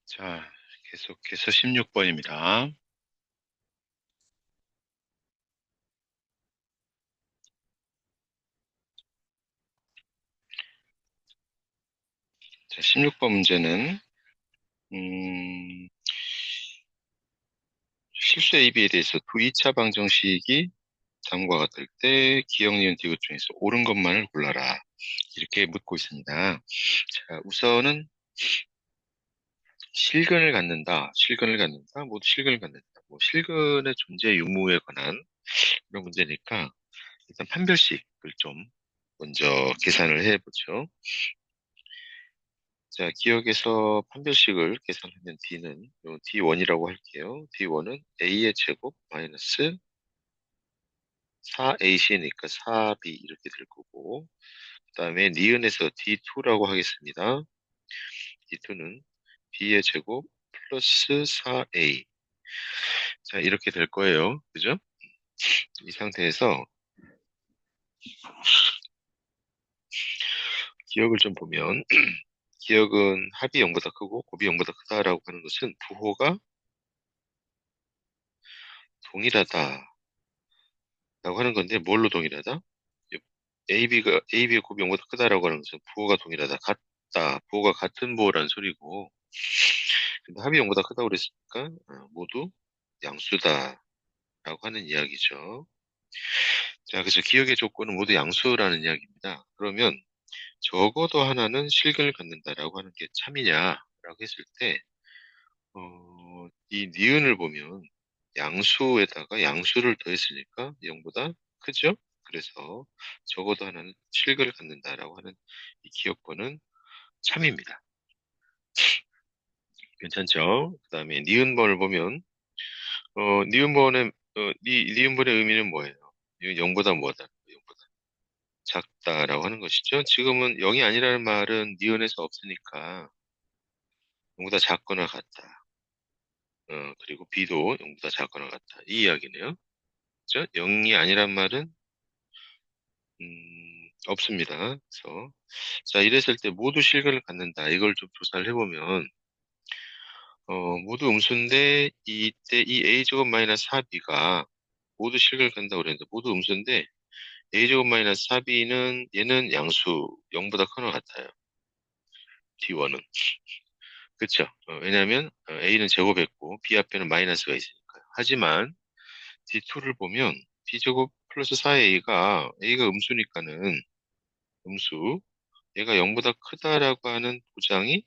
자, 계속해서 16번입니다. 자, 16번 문제는, 음, 실수 AB에 대해서 두 2차 방정식이 다음과 같을 때 기억, 니은, 디귿 중에서 옳은 것만을 골라라. 이렇게 묻고 있습니다. 자, 우선은 실근을 갖는다, 모두 실근을 갖는다. 뭐 실근의 존재 유무에 관한 그런 문제니까 일단 판별식을 좀 먼저 계산을 해보죠. 자, 기억에서 판별식을 계산하면 D는 D1이라고 할게요. D1은 A의 제곱 마이너스 4AC니까 4B 이렇게 될 거고, 그 다음에 니은에서 D2라고 하겠습니다. D2는 B의 제곱 플러스 4A. 자, 이렇게 될 거예요. 그죠? 이 상태에서 기억을 좀 보면, 기억은 합이 0보다 크고 곱이 0보다 크다라고 하는 것은 부호가 동일하다라고 하는 건데, 뭘로 동일하다? AB가 곱이 0보다 크다라고 하는 것은 부호가 동일하다, 같다, 부호가 같은 부호라는 소리고, 근데 합이 0보다 크다고 그랬으니까 모두 양수다라고 하는 이야기죠. 자, 그래서 기억의 조건은 모두 양수라는 이야기입니다. 그러면 적어도 하나는 실근을 갖는다라고 하는 게 참이냐라고 했을 때, 이 니은을 보면 양수에다가 양수를 더했으니까 0보다 크죠? 그래서 적어도 하나는 실근을 갖는다라고 하는 이 기억권은 참입니다. 괜찮죠? 그 다음에 니은번을 보면 니은번의 의미는 뭐예요? 이건 0보다 뭐다? 0보다 작다라고 하는 것이죠. 지금은 0이 아니라는 말은 니은에서 없으니까 0보다 작거나 같다. 그리고 B도 0보다 작거나 같다. 이 이야기네요. 그죠? 0이 아니란 말은 없습니다. 그래서 자, 이랬을 때 모두 실근을 갖는다. 이걸 좀 조사를 해보면 모두 음수인데 이때 이 a제곱 마이너스 4b가 모두 실근을 갖는다고 그랬는데 모두 음수인데 a제곱 마이너스 4b는 얘는 양수 0보다 크나 같아요. D1은. 그쵸? 왜냐하면 a는 제곱했고 b 앞에는 마이너스가 있으니까요. 하지만 D2를 보면 b제곱 플러스 4a가 a가 음수니까는 음수 얘가 0보다 크다라고 하는 보장이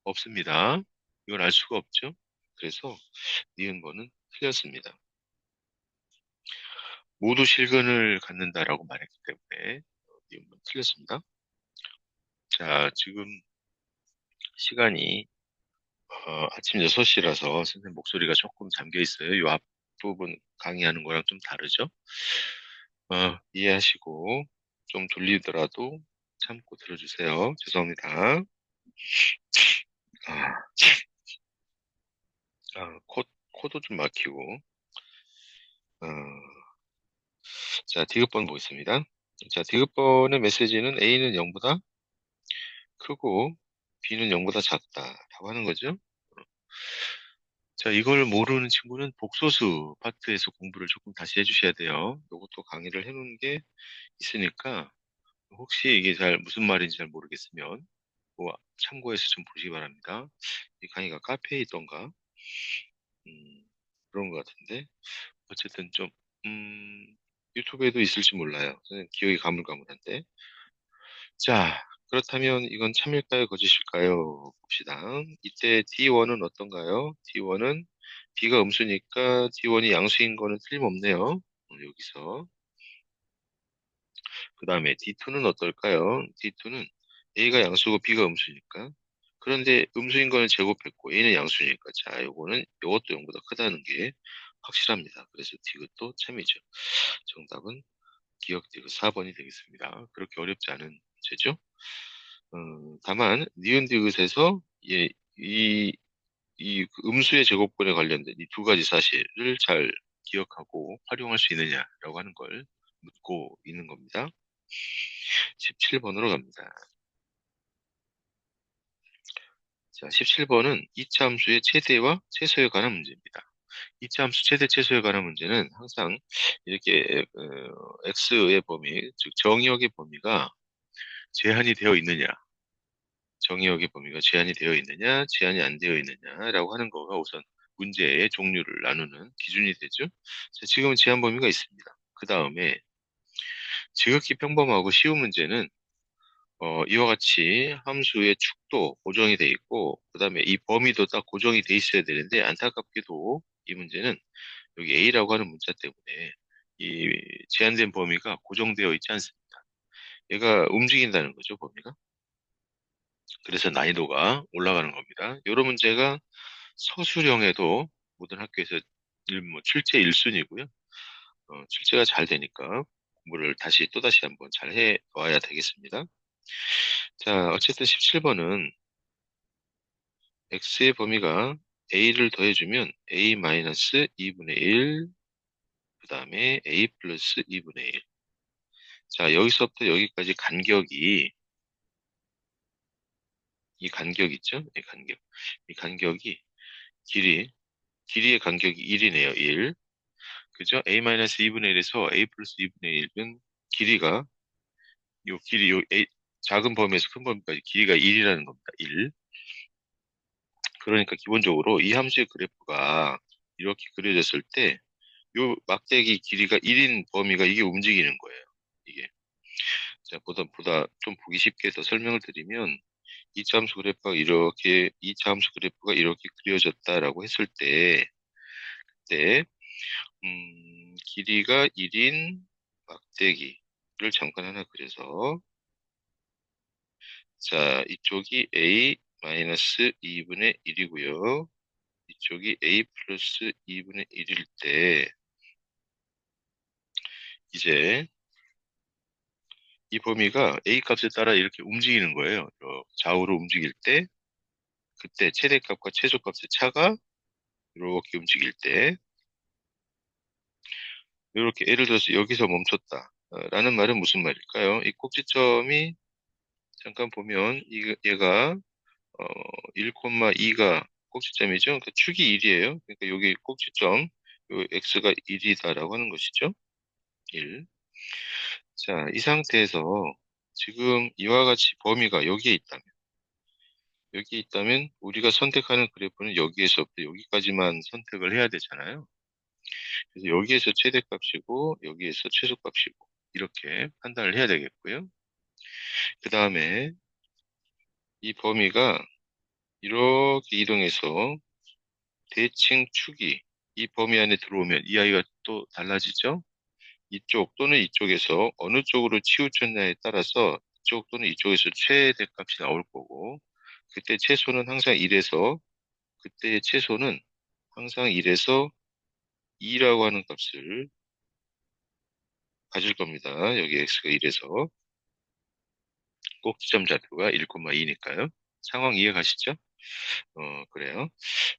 없습니다. 이걸 알 수가 없죠. 그래서 니은 번은 틀렸습니다. 모두 실근을 갖는다라고 말했기 때문에 니은 번 틀렸습니다. 자, 지금 시간이 아침 6시라서 선생님 목소리가 조금 잠겨 있어요. 이 앞부분 강의하는 거랑 좀 다르죠? 이해하시고 좀 졸리더라도 참고 들어주세요. 죄송합니다. 아, 코도 좀 막히고. 어, 자, 디귿번 보겠습니다. 자, 디귿번의 메시지는 A는 0보다 크고 B는 0보다 작다라고 하는 거죠. 자, 이걸 모르는 친구는 복소수 파트에서 공부를 조금 다시 해주셔야 돼요. 이것도 강의를 해놓은 게 있으니까 혹시 이게 잘 무슨 말인지 잘 모르겠으면 뭐 참고해서 좀 보시기 바랍니다. 이 강의가 카페에 있던가 그런 것 같은데 어쨌든 좀 유튜브에도 있을지 몰라요. 저는 기억이 가물가물한데. 자, 그렇다면 이건 참일까요, 거짓일까요? 봅시다. 이때 D1은 어떤가요? D1은 B가 음수니까 D1이 양수인 거는 틀림없네요. 여기서. 그 다음에 D2는 어떨까요? D2는 A가 양수고 B가 음수니까. 그런데 음수인 거는 제곱했고 A는 양수니까. 자, 요것도 0보다 크다는 게 확실합니다. 그래서 디귿도 참이죠. 정답은 기억 디귿 4번이 되겠습니다. 그렇게 어렵지 않은 문제죠. 다만 니은 디귿에서 예, 이, 그 음수의 제곱권에 관련된 이 두 가지 사실을 잘 기억하고 활용할 수 있느냐라고 하는 걸 묻고 있는 겁니다. 17번으로 갑니다. 자, 17번은 이차 함수의 최대와 최소에 관한 문제입니다. 이차 함수 최대 최소에 관한 문제는 항상 이렇게 x의 범위, 즉 정의역의 범위가 제한이 되어 있느냐, 정의역의 범위가 제한이 되어 있느냐, 제한이 안 되어 있느냐라고 하는 거가 우선 문제의 종류를 나누는 기준이 되죠. 자, 지금은 제한 범위가 있습니다. 그 다음에 지극히 평범하고 쉬운 문제는 이와 같이 함수의 축도 고정이 돼 있고, 그 다음에 이 범위도 딱 고정이 돼 있어야 되는데, 안타깝게도 이 문제는 여기 A라고 하는 문자 때문에 이 제한된 범위가 고정되어 있지 않습니다. 얘가 움직인다는 거죠, 범위가. 그래서 난이도가 올라가는 겁니다. 이런 문제가 서술형에도 모든 학교에서 출제 1순위고요. 출제가 잘 되니까 공부를 또다시 한번 잘 해 와야 되겠습니다. 자, 어쨌든 17번은 x의 범위가 a를 더해주면 a-2분의 1, 그 다음에 a 플러스 2분의 1. 자, 여기서부터 여기까지 간격이, 이 간격 있죠? 이 간격. 이 간격이 길이의 간격이 1이네요, 1. 그죠? a-2분의 1에서 a 플러스 2분의 1은 길이가, 작은 범위에서 큰 범위까지 길이가 1이라는 겁니다, 1. 그러니까 기본적으로 이 함수의 그래프가 이렇게 그려졌을 때 요 막대기 길이가 1인 범위가 이게 움직이는 거예요. 이게. 자, 보다 좀 보기 쉽게 더 설명을 드리면 이 함수 그래프가 이렇게 그려졌다라고 했을 때, 그때, 길이가 1인 막대기를 잠깐 하나 그려서, 자, 이쪽이 a-2분의 1이고요. 이쪽이 a 플러스 2분의 1일 때, 이제 이 범위가 a 값에 따라 이렇게 움직이는 거예요. 좌우로 움직일 때, 그때 최대값과 최소값의 차가 이렇게 움직일 때, 이렇게 예를 들어서 여기서 멈췄다. 라는 말은 무슨 말일까요? 이 꼭지점이 잠깐 보면 얘가 1,2가 꼭지점이죠. 그러니까 축이 1이에요. 그러니까 여기 꼭지점, 요 x가 1이다라고 하는 것이죠. 1. 자, 이 상태에서 지금 이와 같이 범위가 여기에 있다면 우리가 선택하는 그래프는 여기에서부터 여기까지만 선택을 해야 되잖아요. 그래서 여기에서 최대값이고 여기에서 최소값이고 이렇게 판단을 해야 되겠고요. 그 다음에 이 범위가 이렇게 이동해서 대칭 축이 이 범위 안에 들어오면 이 아이가 또 달라지죠. 이쪽 또는 이쪽에서 어느 쪽으로 치우쳤냐에 따라서 이쪽 또는 이쪽에서 최대값이 나올 거고 그때 최소는 항상 1에서 그때의 최소는 항상 1에서 2라고 하는 값을 가질 겁니다. 여기 x가 1에서 꼭지점 좌표가 1,2니까요. 상황 이해 가시죠? 그래요.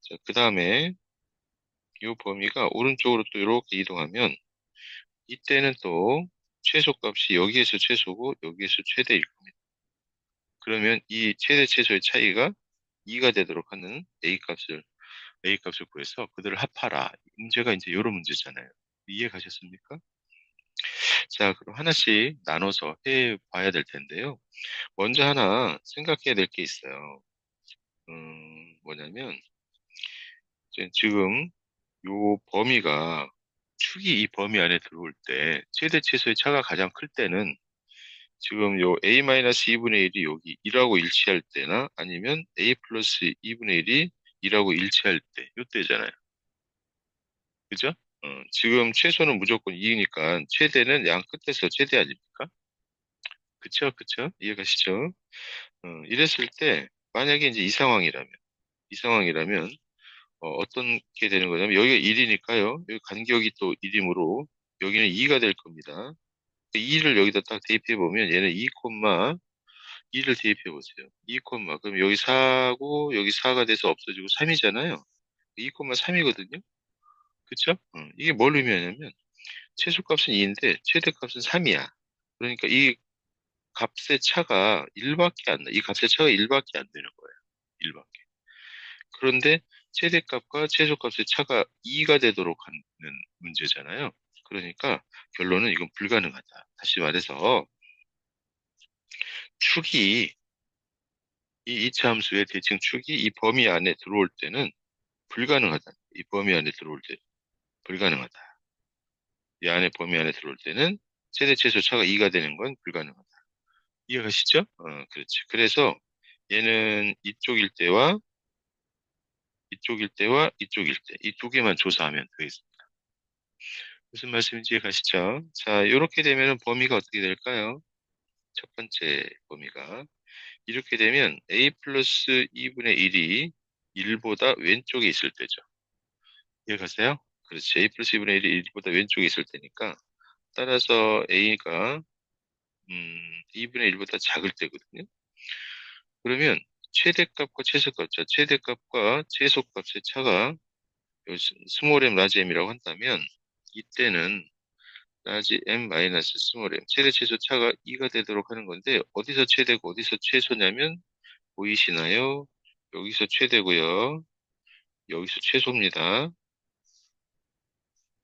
자, 그 다음에 이 범위가 오른쪽으로 또 이렇게 이동하면 이때는 또 최소값이 여기에서 최소고 여기에서 최대일 겁니다. 그러면 이 최대 최소의 차이가 2가 되도록 하는 A 값을 구해서 그들을 합하라. 문제가 이제 이런 문제잖아요. 이해 가셨습니까? 자, 그럼 하나씩 나눠서 해 봐야 될 텐데요. 먼저 하나 생각해야 될 게 있어요. 뭐냐면, 지금 요 범위가, 축이 이 범위 안에 들어올 때, 최대 최소의 차가 가장 클 때는, 지금 요 a-2분의 1이 여기 1하고 일치할 때나, 아니면 a 플러스 2분의 1이 1하고 일치할 때, 요때잖아요. 그죠? 지금 최소는 무조건 2니까, 최대는 양 끝에서 최대 아닙니까? 그쵸, 그쵸? 이해가시죠? 이랬을 때, 만약에 이제 이 상황이라면, 어떤 게 되는 거냐면, 여기가 1이니까요. 여기 간격이 또 1이므로, 여기는 2가 될 겁니다. 2를 여기다 딱 대입해 보면, 얘는 2, 2를 대입해 보세요. 2, 그럼 여기 4고, 여기 4가 돼서 없어지고 3이잖아요. 2, 3이거든요. 그쵸? 이게 뭘 의미하냐면, 최소값은 2인데, 최대값은 3이야. 그러니까 이 값의 차가 1밖에 안 나. 이 값의 차가 1밖에 안 되는 거예요. 1밖에. 그런데 최대값과 최소값의 차가 2가 되도록 하는 문제잖아요. 그러니까 결론은 이건 불가능하다. 다시 말해서 축이 이 이차 함수의 대칭 축이 이 범위 안에 들어올 때는 불가능하다. 이 범위 안에 들어올 때 불가능하다. 이 안에 범위 안에 들어올 때는 최대 최소 차가 2가 되는 건 불가능하다. 이해가시죠? 그렇지. 그래서 얘는 이쪽일 때와 이쪽일 때, 이 두 개만 조사하면 되겠습니다. 무슨 말씀인지 이해가시죠? 자, 이렇게 되면 범위가 어떻게 될까요? 첫 번째 범위가. 이렇게 되면 a 플러스 2분의 1이 1보다 왼쪽에 있을 때죠. 이해가세요? 그렇지. a 플러스 2분의 1이 1보다 왼쪽에 있을 때니까, 따라서 a가 2분의 1보다 작을 때거든요. 그러면 최대값과 최소값, 자, 최대값과 최소값의 차가 스몰 m, 라지 m이라고 한다면 이때는 라지 m 마이너스 스몰 m, 최대 최소 차가 2가 되도록 하는 건데 어디서 최대고 어디서 최소냐면 보이시나요? 여기서 최대고요. 여기서 최소입니다.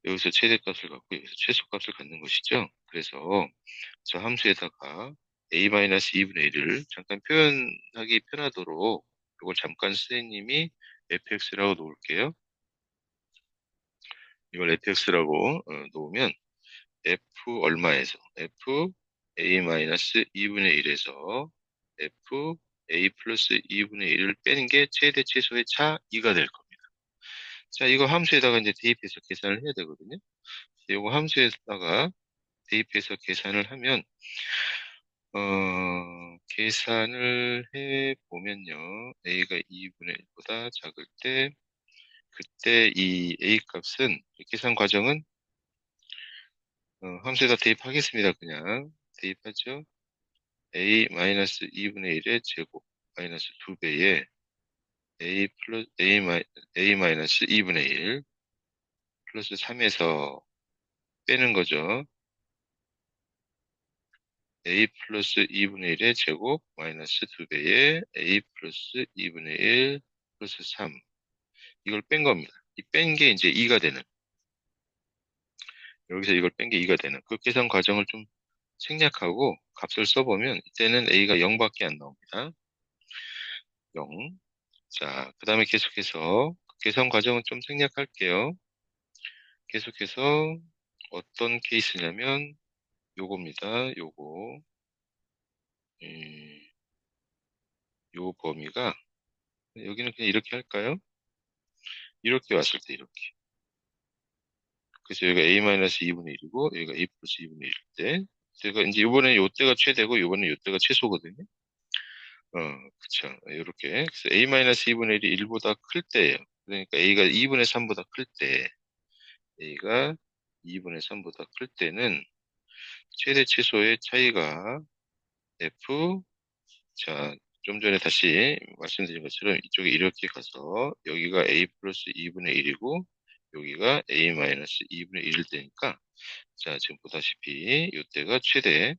여기서 최대값을 갖고 여기서 최소값을 갖는 것이죠. 그래서 저 함수에다가 a-2분의 1을 잠깐 표현하기 편하도록 이걸 잠깐 선생님이 fx라고 놓을게요. 이걸 fx라고 놓으면 f 얼마에서 f a-2분의 1에서 f a 플러스 2분의 1을 빼는 게 최대 최소의 차 2가 될 겁니다. 자, 이거 함수에다가 이제 대입해서 계산을 해야 되거든요. 이거 함수에다가 대입해서 계산을 하면 계산을 해 보면요. a가 2분의 1보다 작을 때 그때 이 a 값은 계산 과정은 함수에다 대입하겠습니다. 그냥 대입하죠. a 마이너스 2분의 1의 제곱 마이너스 2배에 a 마이너스 2분의 1 플러스 3에서 빼는 거죠. a 플러스 2분의 1의 제곱 마이너스 2배에 a 플러스 2분의 1 플러스 3 이걸 뺀 겁니다. 이 뺀 게 이제 2가 되는 여기서 이걸 뺀 게 2가 되는 그 계산 과정을 좀 생략하고 값을 써보면 이때는 a가 0밖에 안 나옵니다. 0. 자, 그 다음에 계속해서 그 계산 과정은 좀 생략할게요. 계속해서 어떤 케이스냐면 요겁니다. 음, 요 범위가 여기는 그냥 이렇게 할까요? 이렇게 왔을 때 이렇게. 그래서 여기가 a-2분의 1이고 여기가 a 플러스 2분의 1일 때 제가 이제 이번에 요때가 최대고 이번에 요때가 최소거든요. 그쵸. 이렇게. 그래서 a-2분의 1이 1보다 클 때예요. 그러니까 a가 2분의 3보다 클 때, a가 2분의 3보다 클 때는 최대 최소의 차이가 f, 자, 좀 전에 다시 말씀드린 것처럼 이쪽에 이렇게 가서 여기가 a 플러스 2분의 1이고 여기가 a 마이너스 2분의 1일 때니까 자, 지금 보다시피 이때가 최대,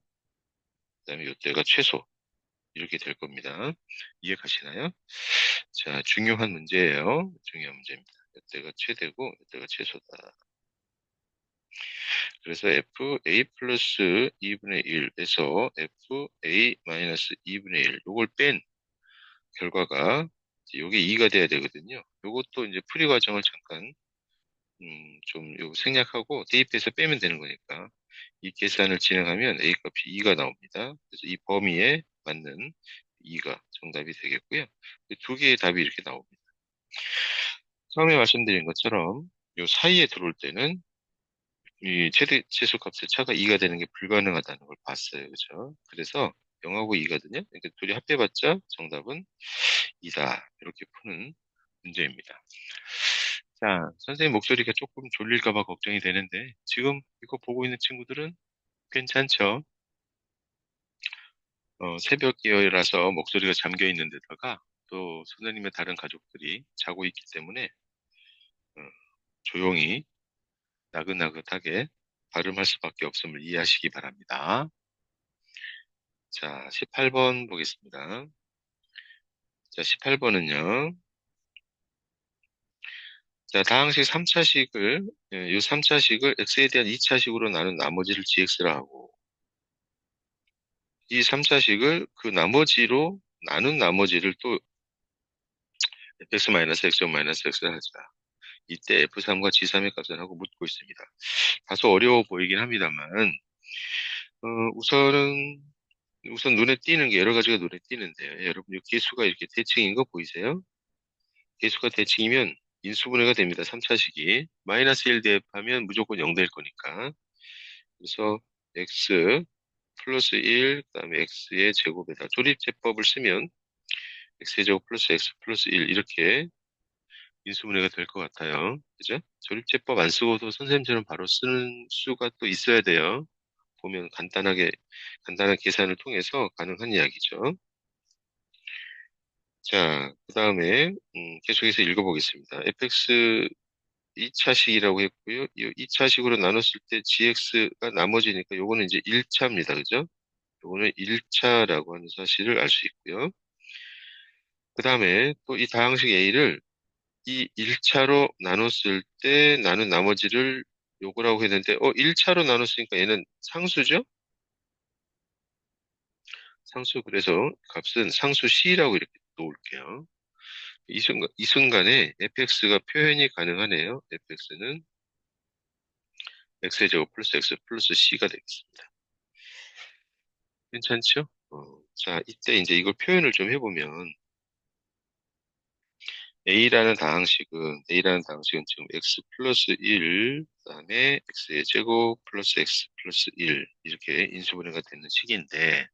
그다음에 이때가 최소 이렇게 될 겁니다. 이해 가시나요? 자, 중요한 문제예요. 중요한 문제입니다. 이때가 최대고 이때가 최소다. 그래서 fa 플러스 2분의 1에서 fa 마이너스 2분의 1 요걸 뺀 결과가 요게 2가 돼야 되거든요. 요것도 이제 풀이 과정을 잠깐 좀 요 생략하고 대입해서 빼면 되는 거니까 이 계산을 진행하면 a 값이 2가 나옵니다. 그래서 이 범위에 맞는 2가 정답이 되겠고요. 두 개의 답이 이렇게 나옵니다. 처음에 말씀드린 것처럼 요 사이에 들어올 때는 이 최대 최소 값의 차가 2가 되는 게 불가능하다는 걸 봤어요. 그죠? 그래서 0하고 2거든요. 그러니까 둘이 합해봤자 정답은 2다. 이렇게 푸는 문제입니다. 자, 선생님 목소리가 조금 졸릴까 봐 걱정이 되는데 지금 이거 보고 있는 친구들은 괜찮죠? 새벽이라서 목소리가 잠겨 있는 데다가 또 선생님의 다른 가족들이 자고 있기 때문에 어, 조용히 나긋나긋하게 발음할 수밖에 없음을 이해하시기 바랍니다. 자, 18번 보겠습니다. 자, 18번은요. 자, 다항식 3차식을, 이 3차식을 x에 대한 2차식으로 나눈 나머지를 gx라 하고, 이 3차식을 그 나머지로 나눈 나머지를 또 fx-x제곱-x를 하자. 이때 f3과 g3의 값은 하고 묻고 있습니다. 다소 어려워 보이긴 합니다만, 어, 우선은, 우선 눈에 띄는 게 여러 가지가 눈에 띄는데요. 여러분, 이 개수가 이렇게 대칭인 거 보이세요? 개수가 대칭이면 인수분해가 됩니다. 3차식이. 마이너스 1 대입하면 무조건 0 될 거니까. 그래서 x 플러스 1, 그 다음에 x의 제곱에다 조립제법을 쓰면 x의 제곱 플러스 x 플러스 1 이렇게 인수분해가 될 것 같아요. 그죠? 조립제법 안 쓰고도 선생님처럼 바로 쓰는 수가 또 있어야 돼요. 보면 간단한 계산을 통해서 가능한 이야기죠. 자, 그 다음에, 계속해서 읽어보겠습니다. fx 2차식이라고 했고요. 이 2차식으로 나눴을 때 gx가 나머지니까 요거는 이제 1차입니다. 그죠? 요거는 1차라고 하는 사실을 알 수 있고요. 그 다음에 또 이 다항식 a를 이 1차로 나눴을 때 나는 나머지를 요거라고 했는데, 1차로 나눴으니까 얘는 상수죠? 상수, 그래서 값은 상수 C라고 이렇게 놓을게요. 이 순간에 fx가 표현이 가능하네요. fx는 x제곱 플러스 x 플러스 c가 되겠습니다. 괜찮죠? 자, 이때 이제 이걸 표현을 좀 해보면 A라는 다항식은 지금 x 플러스 1, 그다음에 x의 제곱 플러스 x 플러스 1 이렇게 인수분해가 되는 식인데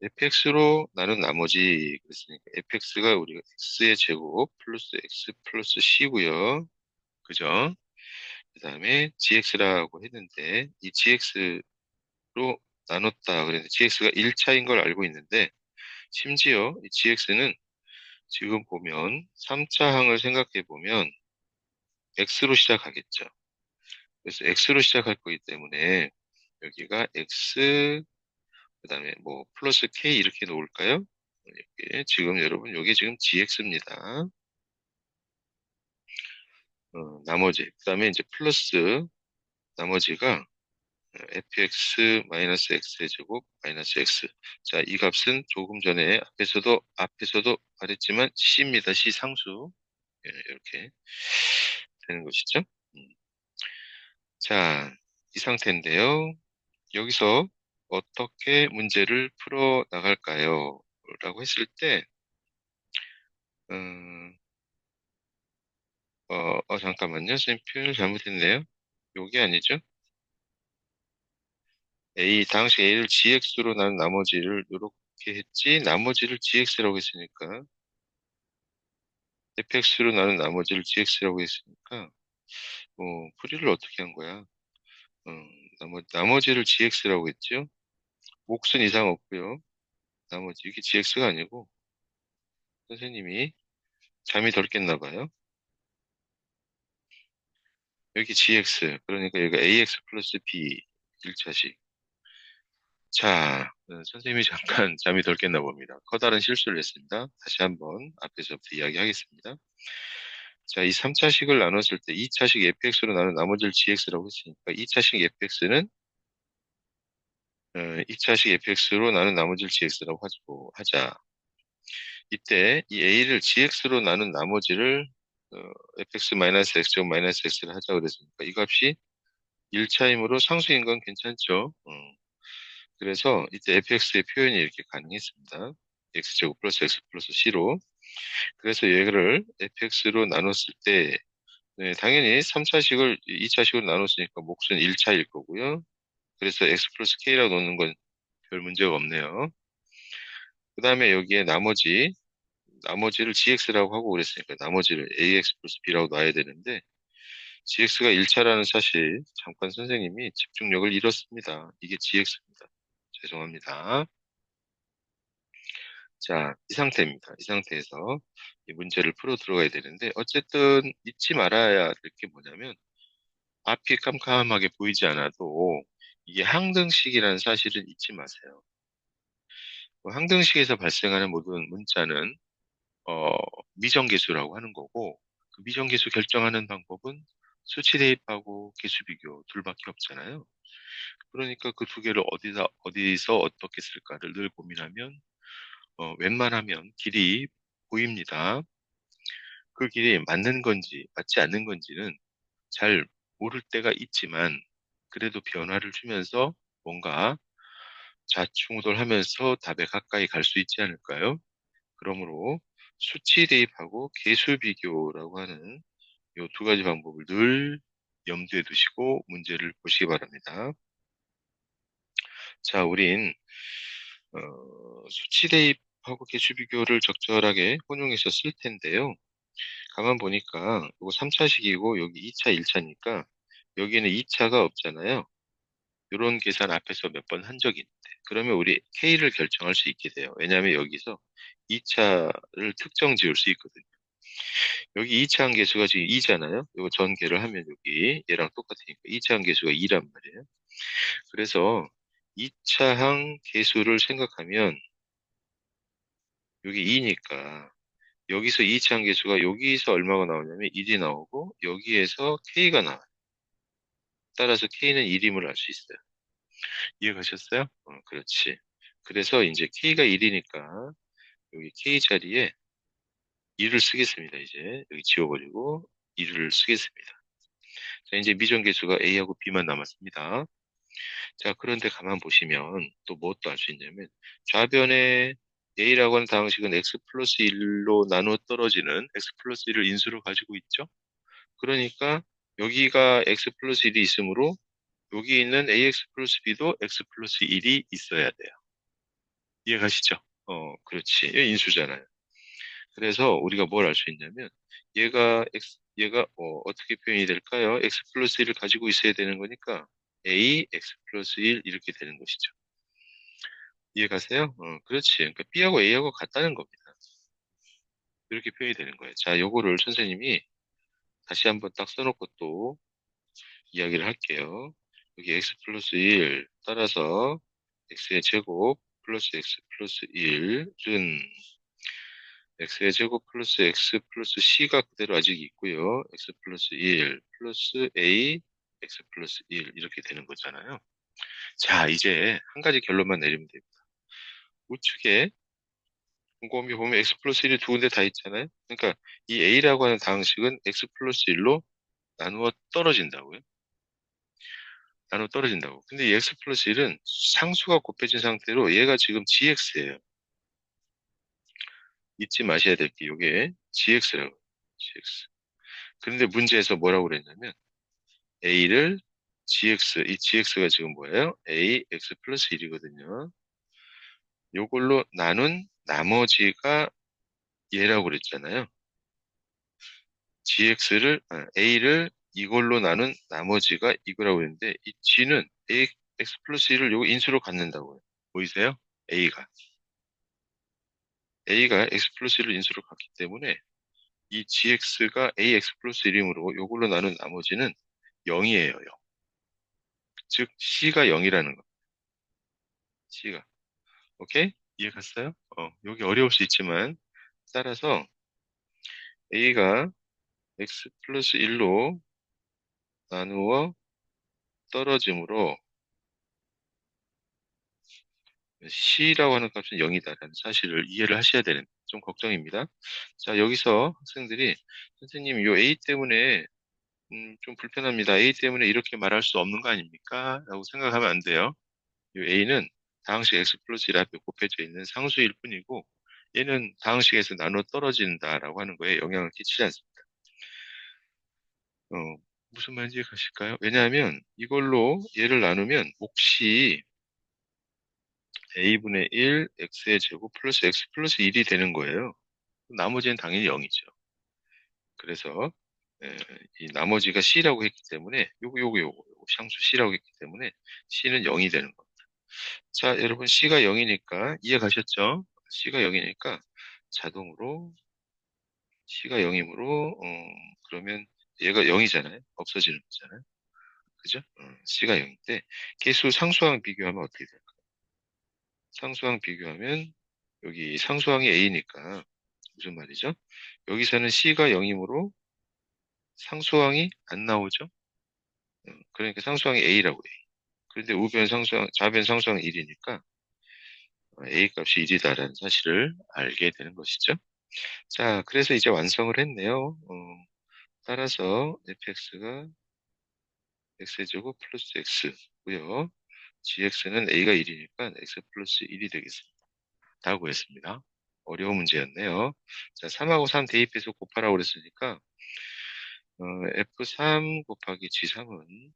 fx로 나눈 나머지 그랬으니까 fx가 우리가 x의 제곱 플러스 x 플러스 c고요. 그죠? 그다음에 gx라고 했는데 이 gx로 나눴다 그랬는데 gx가 1차인 걸 알고 있는데 심지어 이 gx는 지금 보면 3차 항을 생각해 보면 x로 시작하겠죠. 그래서 x로 시작할 거기 때문에 여기가 x 그다음에 뭐 플러스 k 이렇게 놓을까요? 이게 지금 여러분 이게 지금 gx입니다. 나머지 그다음에 이제 플러스 나머지가 fx 마이너스 x의 제곱 마이너스 x. 자, 이 값은 조금 전에 앞에서도 말했지만 c입니다. c 상수. 이렇게 되는 것이죠. 음. 자, 이 상태인데요. 여기서 어떻게 문제를 풀어 나갈까요? 라고 했을 때, 음, 잠깐만요. 선생님 표현을 잘못했네요. 요게 아니죠? 당시 A를 GX로 나눈 나머지를 이렇게 했지, 나머지를 GX라고 했으니까, FX로 나눈 나머지를 GX라고 했으니까, 풀이를 어떻게 한 거야? 나머지를 GX라고 했죠? 몫은 이상 없고요. 나머지, 이게 GX가 아니고, 선생님이 잠이 덜 깼나 봐요. 여기 GX, 그러니까 여기가 AX 플러스 B 1차식. 자, 선생님이 잠깐 잠이 덜 깼나 봅니다. 커다란 실수를 했습니다. 다시 한번 앞에서부터 이야기하겠습니다. 자, 이 3차식을 나눴을 때 2차식 fx로 나눈 나머지를 gx라고 했으니까 2차식 fx는 2차식 fx로 나눈 나머지를 gx라고 하자. 이때 이 a를 gx로 나눈 나머지를 fx-x제곱-x를 하자 그랬으니까 이 값이 1차이므로 상수인 건 괜찮죠. 그래서 이때 fx의 표현이 이렇게 가능했습니다. x제곱 플러스 x 플러스 c로. 그래서 얘를 fx로 나눴을 때 네, 당연히 3차식을 2차식으로 나눴으니까 몫은 1차일 거고요. 그래서 x 플러스 k라고 놓는 건 별 문제가 없네요. 그 다음에 여기에 나머지를 gx라고 하고 그랬으니까 나머지를 ax 플러스 b라고 놔야 되는데 gx가 1차라는 사실 잠깐 선생님이 집중력을 잃었습니다. 이게 gx입니다. 죄송합니다. 자, 이 상태입니다. 이 상태에서 이 문제를 풀어 들어가야 되는데 어쨌든 잊지 말아야 될 게 뭐냐면 앞이 깜깜하게 보이지 않아도 이게 항등식이라는 사실은 잊지 마세요. 항등식에서 발생하는 모든 문자는 어, 미정계수라고 하는 거고 그 미정계수 결정하는 방법은 수치 대입하고 계수 비교 둘밖에 없잖아요. 그러니까 그 두 개를 어디서 어떻게 쓸까를 늘 고민하면, 웬만하면 길이 보입니다. 그 길이 맞는 건지 맞지 않는 건지는 잘 모를 때가 있지만, 그래도 변화를 주면서 뭔가 좌충우돌하면서 답에 가까이 갈 수 있지 않을까요? 그러므로 수치 대입하고 계수 비교라고 하는 이 두 가지 방법을 늘 염두에 두시고 문제를 보시기 바랍니다. 자, 우린 수치 대입하고 계수 비교를 적절하게 혼용해서 쓸 텐데요. 가만 보니까 이거 3차식이고 여기 2차, 1차니까 여기는 2차가 없잖아요. 이런 계산 앞에서 몇 번 한 적이 있는데, 그러면 우리 K를 결정할 수 있게 돼요. 왜냐하면 여기서 2차를 특정 지을 수 있거든요. 여기 2차 함계수가 지금 2잖아요. 이거 전개를 하면 여기 얘랑 똑같으니까 2차 함계수가 2란 말이에요. 그래서 2차 함계수를 생각하면 여기 2니까 여기서 2차 함계수가 여기서 얼마가 나오냐면 1이 나오고 여기에서 K가 나와요. 따라서 K는 1임을 알 수 있어요. 이해가셨어요? 그렇지. 그래서 이제 K가 1이니까 여기 K 자리에 2를 쓰겠습니다. 이제 여기 지워버리고 2를 쓰겠습니다. 자, 이제 미정계수가 A하고 B만 남았습니다. 자, 그런데 가만 보시면 또 뭐 또 알 수 있냐면 좌변에 A라고 하는 방식은 X 플러스 1로 나누어 떨어지는 X 플러스 1을 인수로 가지고 있죠. 그러니까 여기가 X 플러스 1이 있으므로 여기 있는 AX 플러스 B도 X 플러스 1이 있어야 돼요. 이해가시죠? 그렇지. 얘 인수잖아요. 그래서 우리가 뭘 알 수 있냐면 얘가 어떻게 표현이 될까요? X 플러스 1을 가지고 있어야 되는 거니까 A, X 플러스 1 이렇게 되는 것이죠. 이해가세요? 그렇지. 그러니까 B하고 A하고 같다는 겁니다. 이렇게 표현이 되는 거예요. 자, 요거를 선생님이 다시 한번 딱 써놓고 또 이야기를 할게요. 여기 X 플러스 1 따라서 X의 제곱 플러스 X 플러스 1은 X의 제곱 플러스 X 플러스 C가 그대로 아직 있고요. X 플러스 1 플러스 A X 플러스 1 이렇게 되는 거잖아요. 자, 이제 한 가지 결론만 내리면 됩니다. 우측에 곰곰이 보면 X 플러스 1이 두 군데 다 있잖아요. 그러니까 이 A라고 하는 방식은 X 플러스 1로 나누어 떨어진다고요. 나누어 떨어진다고. 근데 이 X 플러스 1은 상수가 곱해진 상태로 얘가 지금 GX예요. 잊지 마셔야 될 게 이게 GX라고. GX. 그런데 문제에서 뭐라고 그랬냐면 A를 이 GX가 지금 뭐예요? A, X 플러스 1이거든요. 요걸로 나눈 나머지가 얘라고 그랬잖아요. A를 이걸로 나눈 나머지가 이거라고 했는데, 이 G는 X 플러스 1을 요거 인수로 갖는다고요. 보이세요? A가 X 플러스 1을 인수로 갖기 때문에 이 GX가 AX 플러스 1이므로 요걸로 나눈 나머지는 0이에요, 0. 즉, C가 0이라는 거. C가. 오케이? 이해 갔어요? 여기 어려울 수 있지만, 따라서 A가 X 플러스 1로 나누어 떨어지므로 C라고 하는 값은 0이다라는 사실을 이해를 하셔야 되는 좀 걱정입니다. 자, 여기서 학생들이 선생님, 요 A 때문에 좀 불편합니다. A 때문에 이렇게 말할 수 없는 거 아닙니까? 라고 생각하면 안 돼요. 요 A는 다항식 X 플러스 1 앞에 곱해져 있는 상수일 뿐이고, 얘는 다항식에서 나눠 떨어진다라고 하는 거에 영향을 끼치지 않습니다. 어, 무슨 말인지 가실까요? 왜냐하면 이걸로 얘를 나누면 몫이 a분의 1 x의 제곱 플러스 x 플러스 1이 되는 거예요. 나머지는 당연히 0이죠. 그래서 이 나머지가 c라고 했기 때문에 요거 상수 c라고 했기 때문에 c는 0이 되는 겁니다. 자, 여러분 c가 0이니까 이해 가셨죠? c가 0이니까 자동으로 c가 0이므로 그러면 얘가 0이잖아요. 없어지는 거잖아요. 그죠? C가 0인데 개수 상수항 비교하면 어떻게 될까요? 상수항 비교하면 여기 상수항이 A니까 무슨 말이죠? 여기서는 C가 0이므로 상수항이 안 나오죠? 그러니까 상수항이 A라고 해. 그런데 좌변 상수항 1이니까 A 값이 1이다라는 사실을 알게 되는 것이죠. 자, 그래서 이제 완성을 했네요. 따라서 fx가 x제곱 플러스 x고요. gx는 a가 1이니까 x 플러스 1이 되겠습니다. 다 구했습니다. 어려운 문제였네요. 자, 3하고 3 대입해서 곱하라고 그랬으니까 f3 곱하기 g3은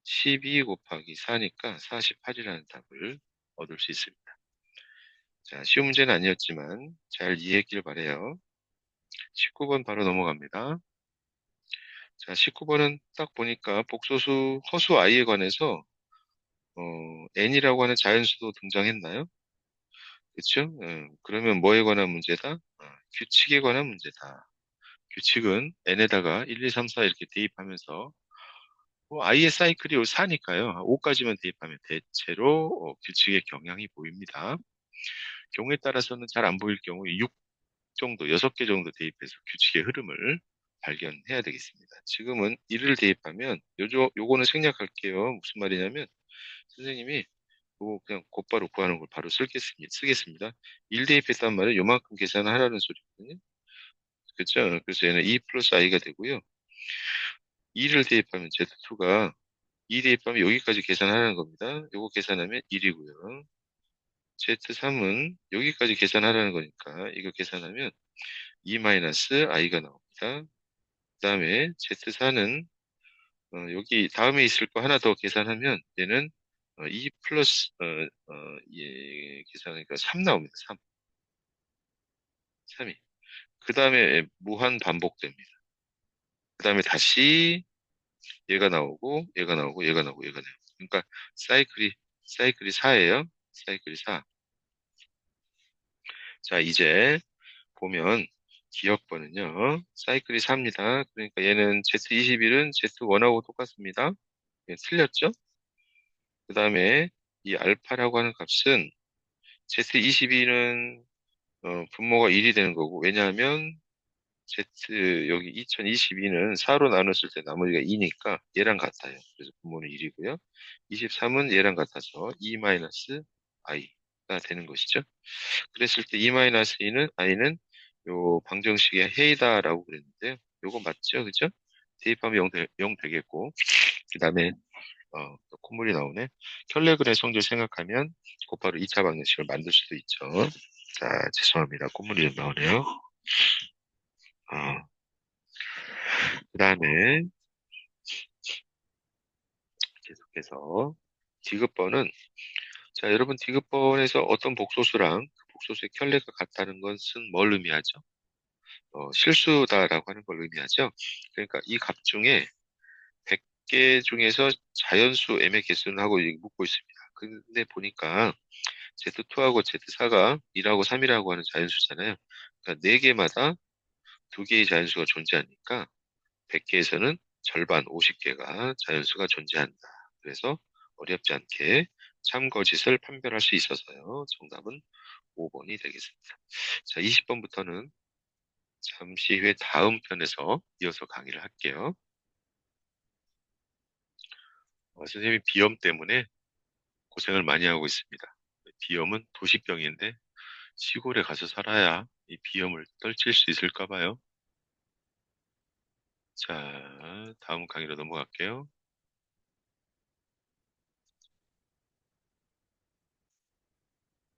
12 곱하기 4니까 48이라는 답을 얻을 수 있습니다. 자, 쉬운 문제는 아니었지만 잘 이해했길 바래요. 19번 바로 넘어갑니다. 자, 19번은 딱 보니까 복소수 허수 i에 관해서 n이라고 하는 자연수도 등장했나요? 그렇죠? 그러면 뭐에 관한 문제다? 규칙에 관한 문제다. 규칙은 n에다가 1, 2, 3, 4 이렇게 대입하면서 i의 사이클이 4니까요. 5까지만 대입하면 대체로 규칙의 경향이 보입니다. 경우에 따라서는 잘 안 보일 경우 6 정도, 6개 정도 대입해서 규칙의 흐름을 발견해야 되겠습니다. 지금은 1을 대입하면 요거는 생략할게요. 무슨 말이냐면 선생님이 요거 그냥 곧바로 구하는 걸 바로 쓰겠습니다. 1 대입했단 말은 요만큼 계산하라는 소리거든요. 그렇죠? 그래서 얘는 2 플러스 i가 되고요. 2를 대입하면 Z2가 2 대입하면 여기까지 계산하라는 겁니다. 요거 계산하면 1이고요. Z3은 여기까지 계산하라는 거니까 이거 계산하면 2-i가 나옵니다. 그 다음에 Z4는 여기 다음에 있을 거 하나 더 계산하면 얘는 2 플러스 예, 계산하니까 3 나옵니다. 3. 3이. 그 다음에 무한 반복됩니다. 그 다음에 다시 얘가 나오고 얘가 나오고 얘가 나오고 얘가 나오고. 그러니까 사이클이 4예요. 사이클이 4. 자, 이제 보면 기억번은요. 사이클이 4입니다. 그러니까 얘는 Z21은 Z1하고 똑같습니다. 예, 틀렸죠? 그 다음에 이 알파라고 하는 값은 Z22는 분모가 1이 되는 거고 왜냐하면 Z 여기 2022는 4로 나눴을 때 나머지가 2니까 얘랑 같아요. 그래서 분모는 1이고요. 23은 얘랑 같아서 2-i가 되는 것이죠. 그랬을 때 2-2는 i는 요 방정식의 해이다라고 그랬는데요. 요거 맞죠? 그죠? 대입하면 0 되겠고 그 다음에 또 콧물이 나오네. 켤레그의 성질 생각하면 곧바로 2차 방정식을 만들 수도 있죠. 자, 죄송합니다. 콧물이 좀 나오네요. 그 다음에 계속해서 디귿번은 자, 여러분 디귿번에서 어떤 복소수랑 그 복소수의 켤레가 같다는 것은 뭘 의미하죠? 실수다라고 하는 걸 의미하죠. 그러니까 이 값 중에 100개 중에서 자연수 m의 개수는 하고 묻고 있습니다. 근데 보니까 Z2하고 Z4가 1하고 3이라고 하는 자연수잖아요. 그러니까 4개마다 2개의 자연수가 존재하니까 100개에서는 절반 50개가 자연수가 존재한다. 그래서 어렵지 않게 참거짓을 판별할 수 있어서요. 정답은 5번이 되겠습니다. 자, 20번부터는 잠시 후에 다음 편에서 이어서 강의를 할게요. 선생님이 비염 때문에 고생을 많이 하고 있습니다. 비염은 도시병인데 시골에 가서 살아야 이 비염을 떨칠 수 있을까 봐요. 자, 다음 강의로 넘어갈게요.